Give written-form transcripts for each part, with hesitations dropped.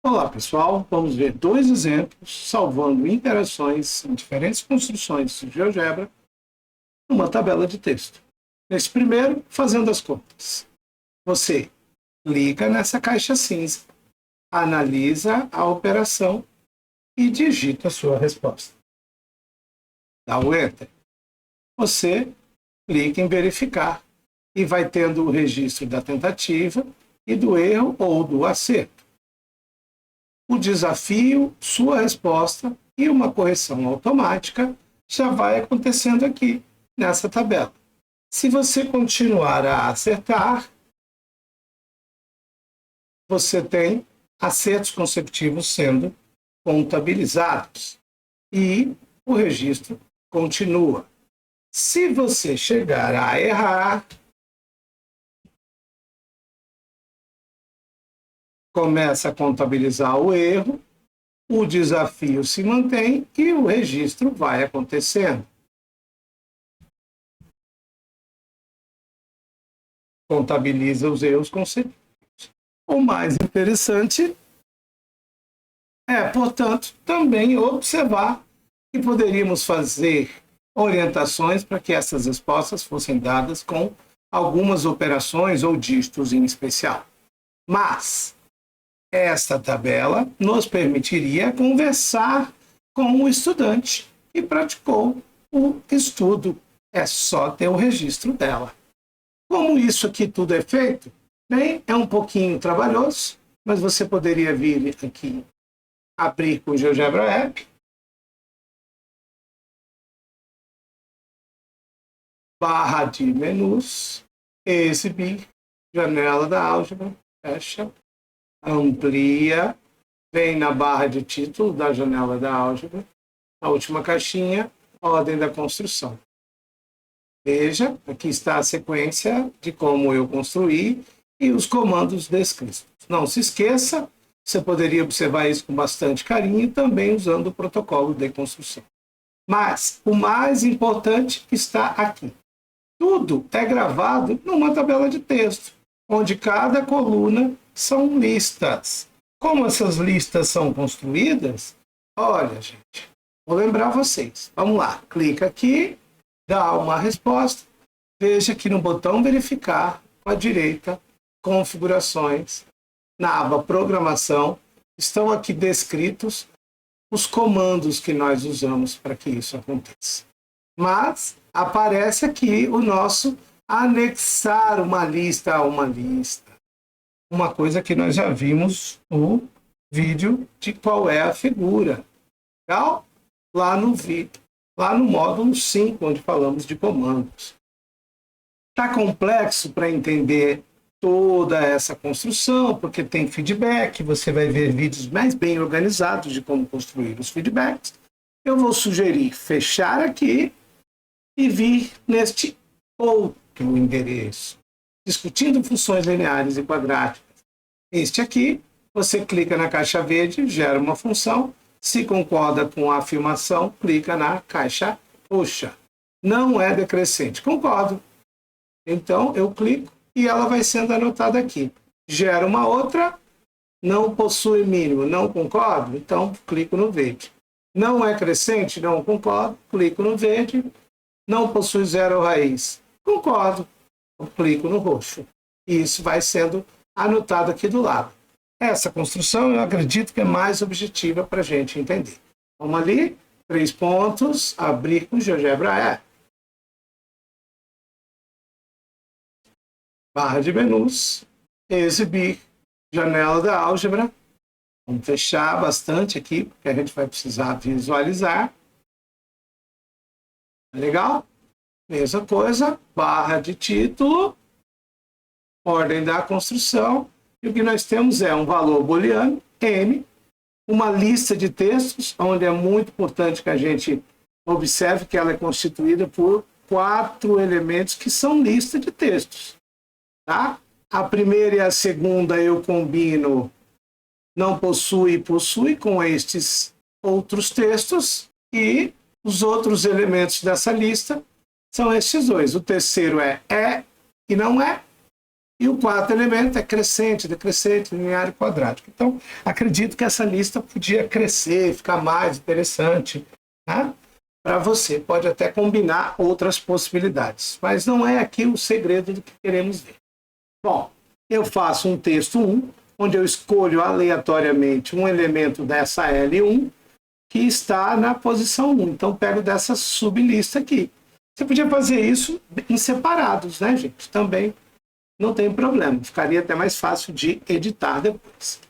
Olá, pessoal. Vamos ver dois exemplos salvando interações em diferentes construções de GeoGebra numa tabela de texto. Nesse primeiro, fazendo as contas. Você clica nessa caixa cinza, analisa a operação e digita a sua resposta. Dá o Enter. Você clica em verificar e vai tendo o registro da tentativa e do erro ou do acerto. O desafio, sua resposta e uma correção automática já vai acontecendo aqui nessa tabela. Se você continuar a acertar, você tem acertos consecutivos sendo contabilizados e o registro continua. Se você chegar a errar, começa a contabilizar o erro, o desafio se mantém e o registro vai acontecendo. Contabiliza os erros consecutivos. O mais interessante é, portanto, também observar que poderíamos fazer orientações para que essas respostas fossem dadas com algumas operações ou dígitos em especial. Mas esta tabela nos permitiria conversar com o estudante que praticou o estudo. É só ter o registro dela. Como isso aqui tudo é feito? Bem, é um pouquinho trabalhoso, mas você poderia vir aqui, abrir com o GeoGebra App, barra de menus, exibir, janela da álgebra, fecha, amplia, vem na barra de título da janela da álgebra, a última caixinha, ordem da construção. Veja, aqui está a sequência de como eu construí e os comandos descritos. Não se esqueça, você poderia observar isso com bastante carinho, também usando o protocolo de construção. Mas o mais importante está aqui. Tudo é gravado numa tabela de texto, onde cada coluna são listas. Como essas listas são construídas? Olha, gente, vou lembrar vocês. Vamos lá, clica aqui, dá uma resposta, veja que no botão verificar, à direita, configurações, na aba programação, estão aqui descritos os comandos que nós usamos para que isso aconteça. Mas aparece aqui o nosso anexar uma lista a uma lista. Uma coisa que nós já vimos no vídeo de qual é a figura. Legal? Lá no vídeo, lá no módulo 5, onde falamos de comandos. Está complexo para entender toda essa construção, porque tem feedback, você vai ver vídeos mais bem organizados de como construir os feedbacks. Eu vou sugerir fechar aqui e vir neste outro endereço, discutindo funções lineares e quadráticas. Este aqui, você clica na caixa verde, gera uma função, se concorda com a afirmação, clica na caixa roxa. Não é decrescente. Concordo. Então, eu clico e ela vai sendo anotada aqui. Gera uma outra, não possui mínimo, não concordo? Então, clico no verde. Não é crescente? Não concordo. Clico no verde. Não possui zero raiz? Concordo. Eu clico no roxo. E isso vai sendo anotado aqui do lado. Essa construção eu acredito que é mais objetiva para a gente entender. Vamos ali, 3 pontos, abrir com GeoGebra E. Barra de menus, exibir, janela da álgebra. Vamos fechar bastante aqui, porque a gente vai precisar visualizar. Legal? Mesma coisa, barra de título, ordem da construção. E o que nós temos é um valor booleano, M, uma lista de textos, onde é muito importante que a gente observe que ela é constituída por 4 elementos que são lista de textos. Tá? A primeira e a segunda eu combino não possui e possui com estes outros textos e os outros elementos dessa lista são estes dois. O terceiro é e não é, E o quarto elemento é crescente, decrescente, linear e quadrático. Então, acredito que essa lista podia crescer, ficar mais interessante, né? Para você. Pode até combinar outras possibilidades. Mas não é aqui o segredo do que queremos ver. Bom, eu faço um texto 1, onde eu escolho aleatoriamente um elemento dessa L1 que está na posição 1. Então, pego dessa sublista aqui. Você podia fazer isso em separados, né, gente? Também não tem problema. Ficaria até mais fácil de editar depois.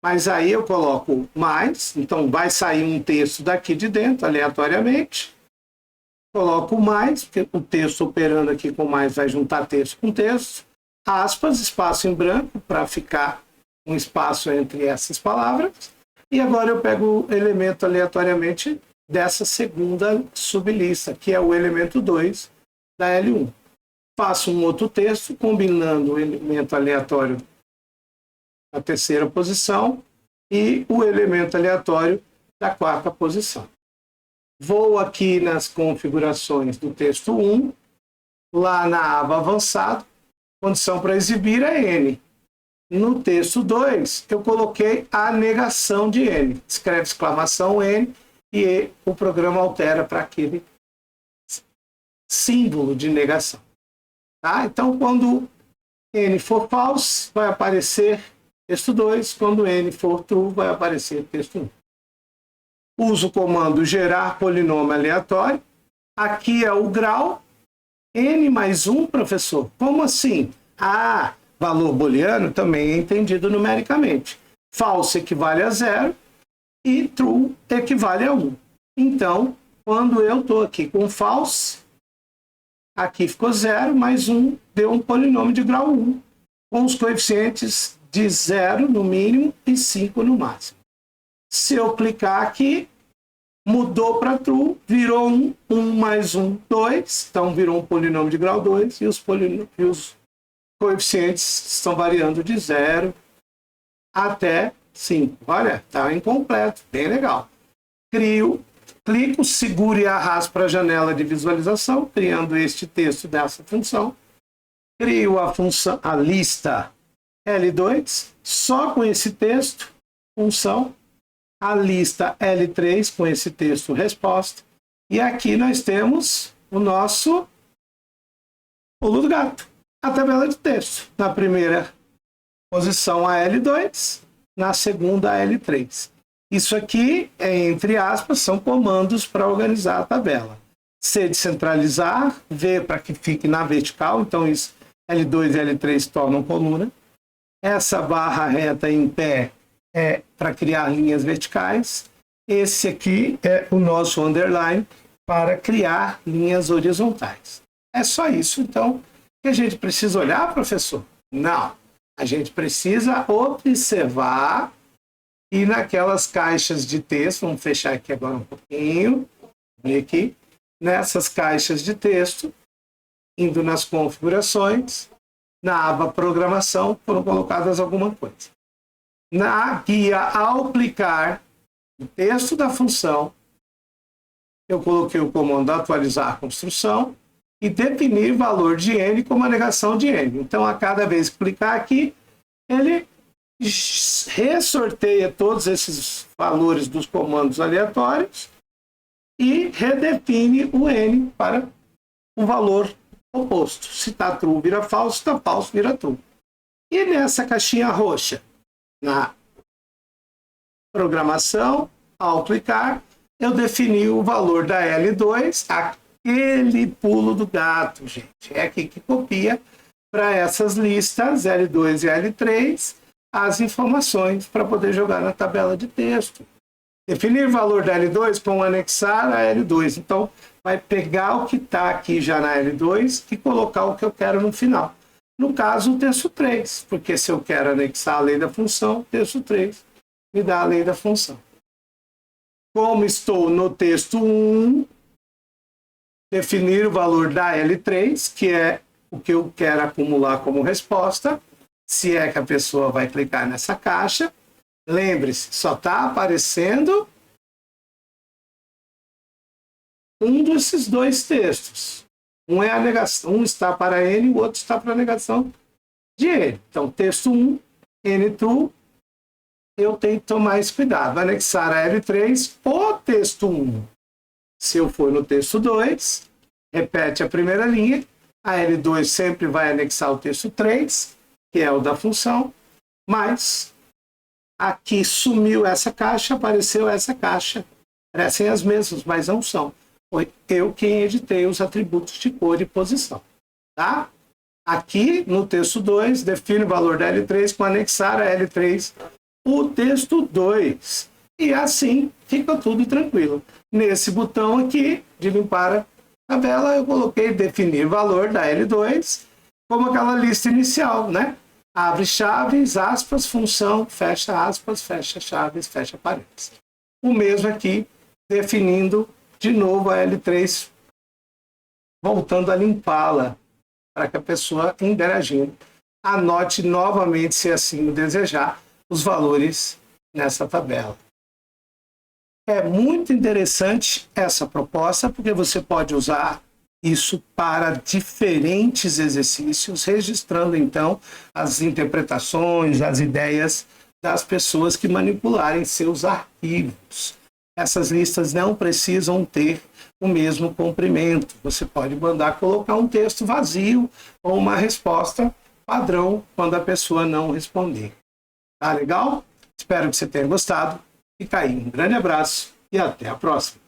Mas aí eu coloco mais, então vai sair um texto daqui de dentro, aleatoriamente. Coloco mais, porque o texto operando aqui com mais vai juntar texto com texto. Aspas, espaço em branco, para ficar um espaço entre essas palavras. E agora eu pego o elemento aleatoriamente dessa segunda sublista, que é o elemento 2 da L1. Faço um outro texto, combinando o elemento aleatório da terceira posição e o elemento aleatório da quarta posição. Vou aqui nas configurações do texto 1, lá na aba avançado, condição para exibir é N. No texto 2, eu coloquei a negação de N. Escreve exclamação N e o programa altera para aquele símbolo de negação. Tá? Então, quando N for false, vai aparecer texto 2. Quando N for true, vai aparecer texto 1. Uso o comando gerar polinômio aleatório. Aqui é o grau. N mais 1, professor? Como assim? Ah, valor booleano também é entendido numericamente. False equivale a 0 e true equivale a 1. Então, quando eu estou aqui com false, aqui ficou 0, mais 1 deu um polinômio de grau 1, com os coeficientes de 0 no mínimo e 5 no máximo. Se eu clicar aqui, mudou para true, virou 1, 1 mais 1, 2, então virou um polinômio de grau 2, e os coeficientes estão variando de 0 até 5. Olha, está incompleto, bem legal. Clico, seguro e arrasto para a janela de visualização, criando este texto dessa função. Crio a lista L2, só com esse texto, função. A lista L3 com esse texto resposta. E aqui nós temos o nosso pulo do gato, a tabela de texto. Na primeira posição a L2, na segunda a L3. Isso aqui, entre aspas, são comandos para organizar a tabela. C de centralizar, V para que fique na vertical, então isso L2 e L3 tornam coluna. Essa barra reta em pé é para criar linhas verticais. Esse aqui é o nosso underline para criar linhas horizontais. É só isso, então, que a gente precisa olhar, professor? Não. A gente precisa observar e naquelas caixas de texto, vamos fechar aqui agora um pouquinho, ver aqui, nessas caixas de texto, indo nas configurações, na aba programação, foram colocadas alguma coisa. Na guia, ao clicar no texto da função, eu coloquei o comando atualizar a construção e definir valor de N como a negação de N. Então, a cada vez que clicar aqui, ele ressorteia todos esses valores dos comandos aleatórios e redefine o N para o valor oposto. Se está true, vira falso, se está falso, vira true. E nessa caixinha roxa, na programação, ao clicar, eu defini o valor da L2, aquele pulo do gato, gente. É aqui que copia para essas listas, L2 e L3, as informações para poder jogar na tabela de texto. Definir o valor da L2 com anexar a L2. Então, vai pegar o que está aqui já na L2 e colocar o que eu quero no final. No caso, o texto 3, porque se eu quero anexar a lei da função, o texto 3 me dá a lei da função. Como estou no texto 1, definir o valor da L3, que é o que eu quero acumular como resposta, se é que a pessoa vai clicar nessa caixa. Lembre-se, só está aparecendo um desses dois textos. Um é a negação, um está para N, o outro está para a negação de N. Então, texto 1, N true, eu tenho que tomar esse cuidado. Anexar a L3 o texto 1. Se eu for no texto 2, repete a primeira linha, a L2 sempre vai anexar o texto 3, que é o da função, mas aqui sumiu essa caixa, apareceu essa caixa. Parecem as mesmas, mas não são. Foi eu quem editei os atributos de cor e posição. Tá? Aqui, no texto 2, define o valor da L3 com anexar a L3 o texto 2. E assim fica tudo tranquilo. Nesse botão aqui, de limpar a tabela, eu coloquei definir valor da L2 como aquela lista inicial, né? Abre chaves, aspas, função, fecha aspas, fecha chaves, fecha parênteses. O mesmo aqui, definindo de novo a L3, voltando a limpá-la, para que a pessoa interagindo anote novamente, se assim o desejar, os valores nessa tabela. É muito interessante essa proposta, porque você pode usar isso para diferentes exercícios, registrando então as interpretações, as ideias das pessoas que manipularem seus arquivos. Essas listas não precisam ter o mesmo comprimento. Você pode mandar colocar um texto vazio ou uma resposta padrão quando a pessoa não responder. Tá legal? Espero que você tenha gostado. Fica aí, um grande abraço e até a próxima.